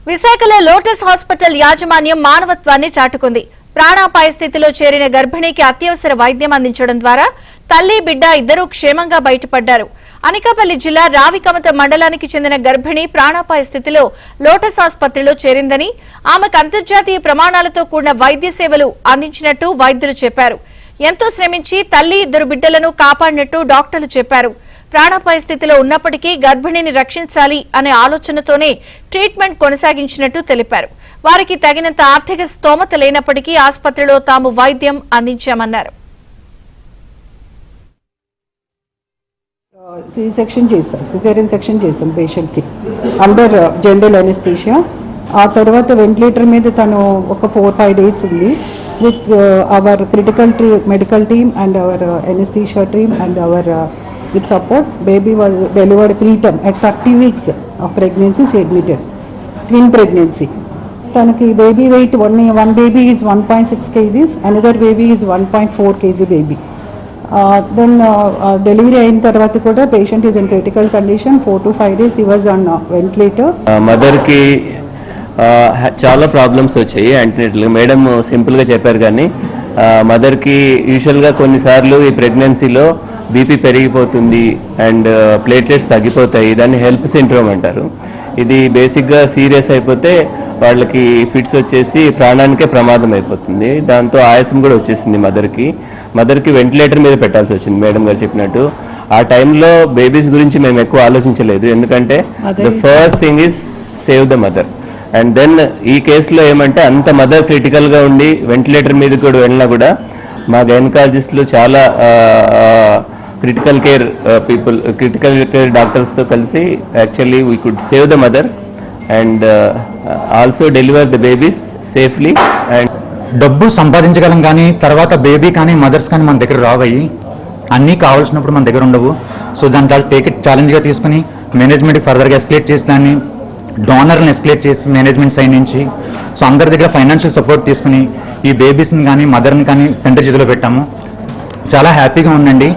విశాఖలో lotus hospital యాజమాన్యం మానవత్వాన్ని చాటుకుంది. ప్రాణాపాయ స్థితిలో చేరిన గర్భిణికి అత్యవసర వైద్యం అందించడం ద్వారా తల్లి బిడ్డ ఇద్దరూ క్షేమంగా బయటపడ్డారు. అనకాపల్లి జిల్లా రావికమత మండలానికి చెందిన గర్భిణి ప్రాణాపాయ స్థితిలో లోటస్ ఆసుపత్రిలో చేరిందని, ఆమెకు అంతర్జాతీయ ప్రమాణాలతో కూడిన వైద్య సేవలు అందించినట్టు వైద్యులు చెప్పారు. ఎంతో శ్రమించి తల్లి ఇద్దరు బిడ్డలను కాపాడినట్టు డాక్టర్లు చెప్పారు. ప్రాణాపాయ స్థితిలో ఉన్నప్పటికీ గర్భిణిని రక్షించాలి అనే ఆలోచనతోనే ట్రీట్మెంట్ కొనసాగించినట్టు తెలిపారు. వారికి తగినంత ఆర్థిక స్తోమత లేనప్పటికీ ఆసుపత్రిలో తాము వైద్యం అందించామన్నారు. సిజేరియన్ సెక్షన్ చేసాం పేషెంట్ కి అండర్ జనరల్ అనెస్థీషియా. ఆ తర్వాత వెంటిలేటర్ మీద తను ఒక 4-5 days ఉంది. with our critical medical team and our anesthesia team and our with support. Baby was delivered preterm at 30 weeks of pregnancy. She admitted twin pregnancy. Tanaki baby weight one baby is 1.6 kgs, another baby is 1.4 kg baby. Then delivery అయిన తర్వాత కూడా patient is in critical condition. 4 to 5 days he was on ventilator. Mother ki చాలా problems వచ్చాయి యాంటీనేటల్గా. Madam సింపుల్గా చెప్పారు, కానీ మదర్కి యూజువల్గా కొన్నిసార్లు ఈ ప్రెగ్నెన్సీలో బీపీ పెరిగిపోతుంది అండ్ ప్లేట్లెట్స్ తగ్గిపోతాయి. దాన్ని హెల్ప్ సిండ్రోమ్ అంటారు. ఇది బేసిక్గా సీరియస్ అయిపోతే వాళ్ళకి ఫిట్స్ వచ్చేసి ప్రాణానికే ప్రమాదం అయిపోతుంది. దాంతో ఆయాసం కూడా వచ్చేసింది మదర్కి వెంటిలేటర్ మీద పెట్టాల్సి వచ్చింది. మేడం గారు చెప్పినట్టు ఆ టైంలో బేబీస్ గురించి మేము ఎక్కువ ఆలోచించలేదు, ఎందుకంటే the first thing is save the mother. And then ఈ కేసులో ఏమంటే అంత మదర్ క్రిటికల్గా ఉండి వెంటిలేటర్ మీద కూడా వెళ్ళినా కూడా మా గైనకాలజిస్టులు చాలా క్రిటికల్ కేర్ డాక్టర్స్తో కలిసి actually we could save the mother and also deliver the babies safely. And డబ్బు సంపాదించగలం, కానీ తర్వాత బేబీ కానీ మదర్స్ కానీ మన దగ్గర రావయ్యి. అన్నీ కావాల్సినప్పుడు మన దగ్గర ఉండవు. సో దాన్ని చాలా టేక్ ఇట్ ఛాలెంజ్గా తీసుకుని మేనేజ్మెంట్కి ఫర్దర్గా ఎస్కలేట్ చేసి దాన్ని డోనర్ని ఎస్కలేట్ చేసి మేనేజ్మెంట్ సైడ్ నుంచి సో అందరి దగ్గర ఫైనాన్షియల్ సపోర్ట్ తీసుకుని ఈ బేబీస్ని కానీ మదర్ని కానీ తండ్రి చేతిలో పెట్టాము. చాలా హ్యాపీగా ఉందండి.